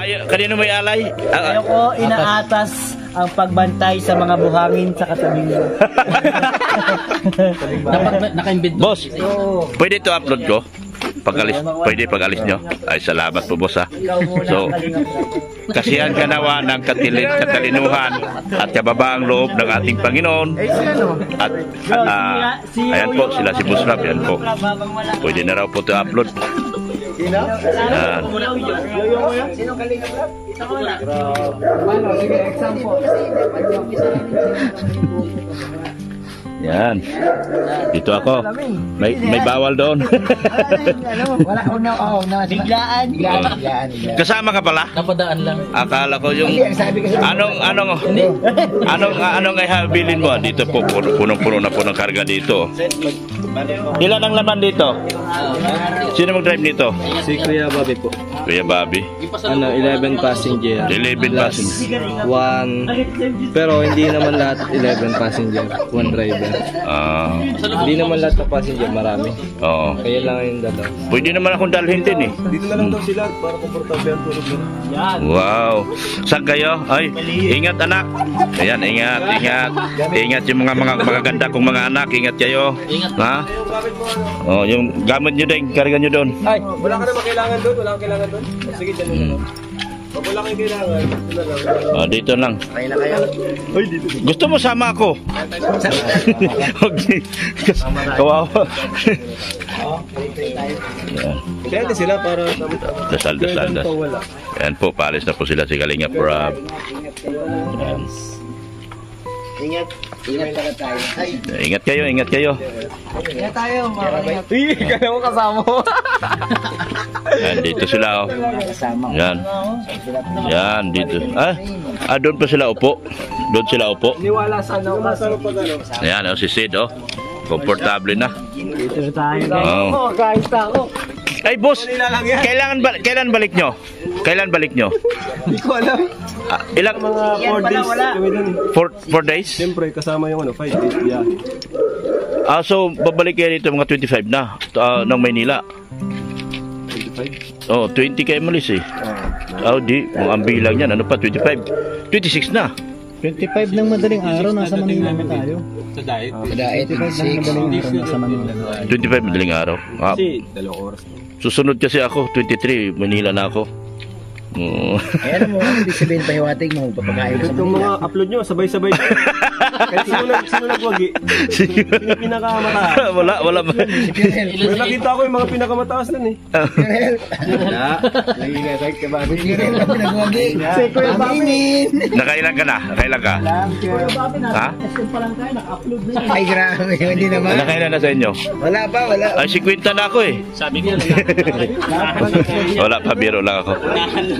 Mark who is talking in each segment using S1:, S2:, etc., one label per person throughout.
S1: Kanino may alay?
S2: Ayoko inaatas ang pagbantay sa mga buhangin sa katabi niyo.
S3: Naka-embed.
S1: Boss, pwede ito upload ko? Pwede pag-alis nyo? Ay, salamat po, boss, ha. So, kasihan kanawa ng katalinuhan at kababaang loob ng ating Panginoon. At ayan po, sila si Boss Rab, yan po. Pwede na raw po ito upload. Yan. Dito ako. May bawal doon.
S2: Biglaan.
S1: Kasama ka pala?
S3: Napadaan lang.
S1: Akala ko yung anong ay habilin mo? Dito po punong-puno na po ng karga dito. Ilan ang laman dito? Sino mag-drive dito?
S4: Si Kuya Bobby po.
S1: Kuya Bobby.
S4: 11 passenger.
S1: 11 passenger.
S4: Pero hindi naman lahat 11 passenger. 1 driver. Hindi naman lahat ng passenger, marami.
S1: Oo.
S4: Kaya lang yung dalaw.
S1: Pwede naman akong dalhin din eh.
S4: Dito na lang daw sila para komportable ang tulog nila.
S1: Wow. Saan kayo? Ay, ingat anak. Ayan, ingat. Ingat yung mga magaganda kong mga anak. Ingat kayo. Ha? Oh, yung gamit nyo din, karga nyo doon.
S4: Ay, wala ka naman kailangan doon. Sige, dyan mo. Pag wala kang kailangan, dito na lang.
S1: Oh, dito lang.
S2: Kaya na kayo.
S4: Ay, dito.
S1: Gusto mo sama ako? Kawawa.
S4: Kaya din sila para
S1: Dasal. Ayan po, paalis na po sila si Kalinga Prab. Ayan.
S2: Ingat tayo.
S1: Ingat kayo.
S2: Ingat tayo, mga
S4: kaya mo kasama mo.
S1: Ayan, dito sila, oh. Yan, dito. Doon pa sila upo.
S4: Niwala sana ako.
S1: Ayan, oh, si Sid, oh. Komportable na.
S2: Dito tayo.
S1: Oh.
S2: Kahit ako.
S1: Ay, boss, kailan balik nyo?
S4: Hindi ko alam.
S1: Ilang?
S4: Mga 4 days kami dun.
S1: 4 days?
S4: Siyempre, kasama yung 5 days biyahe.
S1: So, babalik kayo dito mga 25 na ng Maynila.
S4: 25?
S1: Oh, 20 kayo malis eh. Di, ang bilang yan, ano pa, 25. 26 na.
S2: 25 ng madaling araw, nasa Manila na tayo.
S3: Sa diet.
S2: 25 ng madaling araw, nasa Manila.
S1: 25 madaling araw.
S4: Kasi, 2 oras.
S1: Susunod kasi ako, 23, Manila na ako.
S2: Ayan mo, hindi sabihin pahiwatig mo, papakain sa
S4: Itong
S2: Manila.
S4: mga upload nyo, sabay-sabay. Kaya sino nagwagi? Sino pinakamataas?
S1: Wala ba?
S4: May nakita ko yung mga pinakamataas nun eh.
S2: Nag-ingatag ka ba? Nagwagi. Si Kuya Bobby.
S1: Nakailan ka?
S2: Kuya Bobby,
S1: Ha?
S2: nasa pa lang tayo, naka-upload na yun. Ay, grabe, hindi naman.
S1: Nakailan na sa inyo?
S2: Wala pa.
S1: Ay, 50 na ako eh.
S3: Sabi ko,
S1: Wala pa, biro lang ako.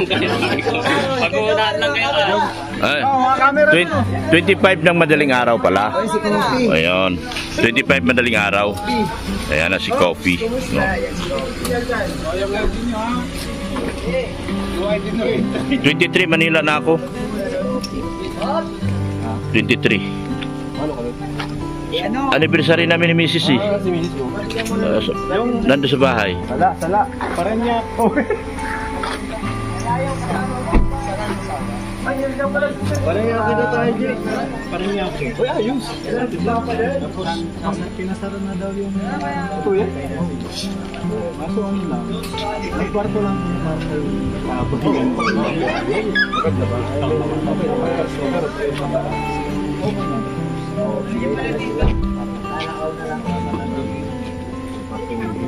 S3: pag-uunaan lang kayo.
S1: Ay, 25 ng madaling araw pala. Ayun. 25 madaling araw. Ayan na si Coffee. No? 23 Manila na ako. 23. Anniversary namin ni Mrs.
S4: Si Mrs. mo.
S1: Nandun sa bahay.
S4: Sala. Parang niya. Parang niya kita tayo, Jay. Parang niya. Uy, ayos.
S2: Pinasara na daw yung...
S4: Ito yan?
S2: Kaso ano lang, may kwarto lang yung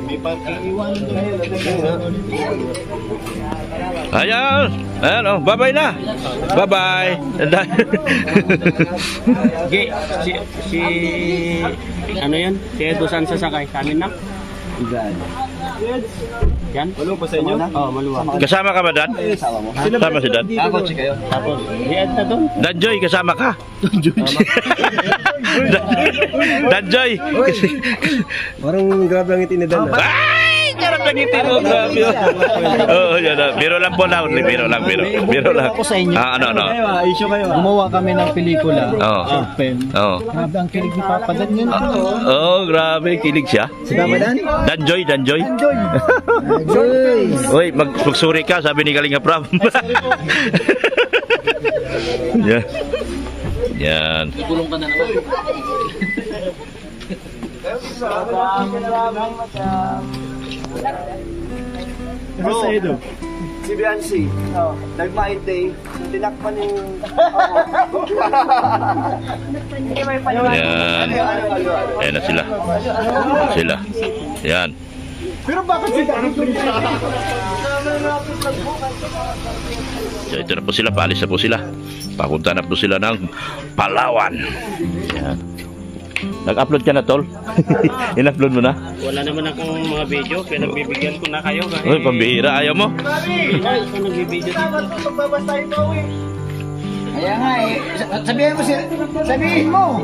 S2: may parking iwan
S1: Ayan. Ayan, oh. Bye-bye na. Bye-bye.
S3: Si ano yan? Si Edo saan sasakay? Kanin na? Yan?
S4: Maluwa pa sa inyo?
S3: Oo, maluwa.
S1: Kasama ka ba, Dad? Kasama si Dad?
S3: Tapos si Ed na doon?
S1: Dad Joy, kasama ka? Dad Joy.
S4: Parang grabe ang itinidan na.
S1: Ay! Charot sa ngiti mo, grabe. Oo, yan na. Biro lang po na, biro lang.
S2: Ako sa inyo.
S1: Ano.
S2: Issue kayo. Gumawa kami ng pelikula.
S1: Oo.
S2: Open.
S1: Oo.
S2: Grabe ang kilig ni Papa Dan yun.
S1: Oh, grabe, kilig siya.
S2: Si Papa Dan?
S1: Danjoy.
S2: Enjoy.
S1: Uy, magsuri ka, sabi ni Kalinga Prab. Yan. Yan.
S3: Ikulong ka na naman.
S5: Si Biancy, nagmaite, tinakpan yung...
S1: Yan. Ayan na sila. Yan.
S5: Pero bakit si
S1: So, ito na po sila, paalis na po sila. Papunta na po sila ng Palawan. Yan. Nag-upload ka na, Tol? In-upload mo na?
S3: Wala naman akong mga video, pinagbibigyan ko na kayo.
S1: Uy, pambihira, ayaw mo?
S3: Ako nagbibideo dito.
S2: Kaya nga eh. Sabihin mo.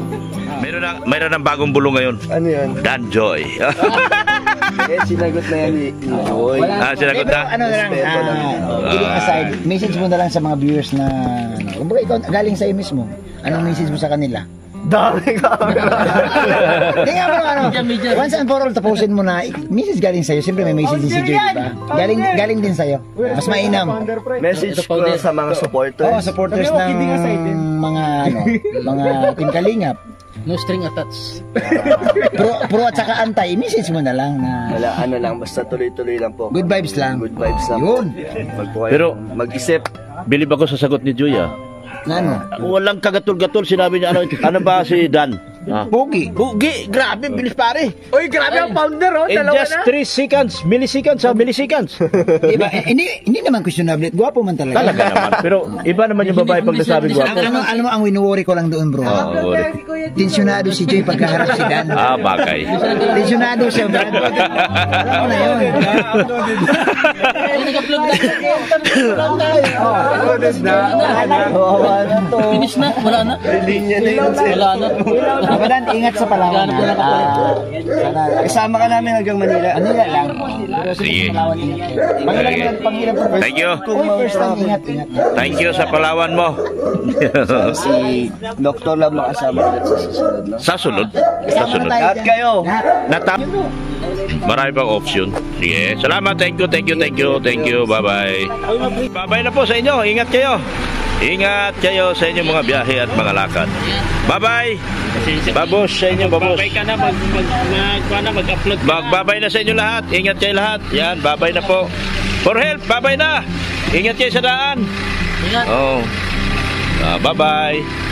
S1: Mayroon ng bagong bulong ngayon.
S5: Ano yan?
S1: Danjoy.
S5: Sinagot na yan ni Joy.
S1: Sinagot na?
S2: Ano na lang, kidding aside, message mo na lang sa mga viewers na, kumbaga ikaw galing sa'yo mismo. Anong message mo sa kanila?
S5: Dami camera.
S2: Hindi nga bro, once and for all, tapusin mo na, message galing sa'yo. Siyempre may message din si Joy, diba? Galing din sa'yo. Mas mainam.
S5: Message ko sa mga supporters.
S2: Oo, supporters ng mga Team Kalingap.
S3: No string attached.
S2: Pro at saka anti, message mo na lang na
S5: Wala, ano lang, basta tuloy-tuloy lang po.
S2: good vibes lang.
S5: Good vibes lang.
S2: Yun.
S5: Wag po kayo
S1: Pero-
S5: mag-isip.
S1: Bilib ako sa sagot ni Joy,
S2: Na ano?
S1: Walang kagatol-gatol, sinabi niya, ano ba si Dan?
S2: Pogi.
S1: Hugi, grabe, bilis pare.
S5: Uy, grabe ang founder, oh.
S1: In just 3 seconds, milliseconds.
S2: Diba? Hindi naman questionable. Gwapo man talaga.
S1: Talaga naman. Pero iba naman yung babae pag nasabi gwapo.
S2: Alam mo, ang winuworry ko lang doon bro. Tensyonado si Joy pagkaharap si Dan.
S1: Bagay.
S2: Tensyonado siya, Brad. Alam mo na yun.
S3: Finish na, wala na.
S5: Linya na yun, sir.
S3: Wala na.
S2: Papa Dan, ingat sa Palawan.
S5: Kasama ka namin hanggang Manila.
S2: Manila lang.
S1: Sige.
S2: Palawan, ingat. Panghirap po.
S1: Thank you.
S2: Uy, first time, ingat.
S1: Thank you sa Palawan mo.
S5: Si Dr. lang makasama ulit sa susunod. No?
S1: Sa sunod.
S5: Lahat kayo.
S1: Natap. Marami pang option. Sige. Salamat. Thank you. Bye-bye. Bye-bye na po sa inyo. Ingat kayo. Ingat kayo sa inyong mga biyahe at mga lakad. Bye-bye. Babos sa inyo, babos.
S3: Babay ka na, mag-upload ka na.
S1: Magbabay na sa inyo lahat. Ingat kayo lahat. Yan, babay na po. For help, babay na. Ingat kayo sa daan.
S3: Ingat.
S1: Oh. Bye-bye.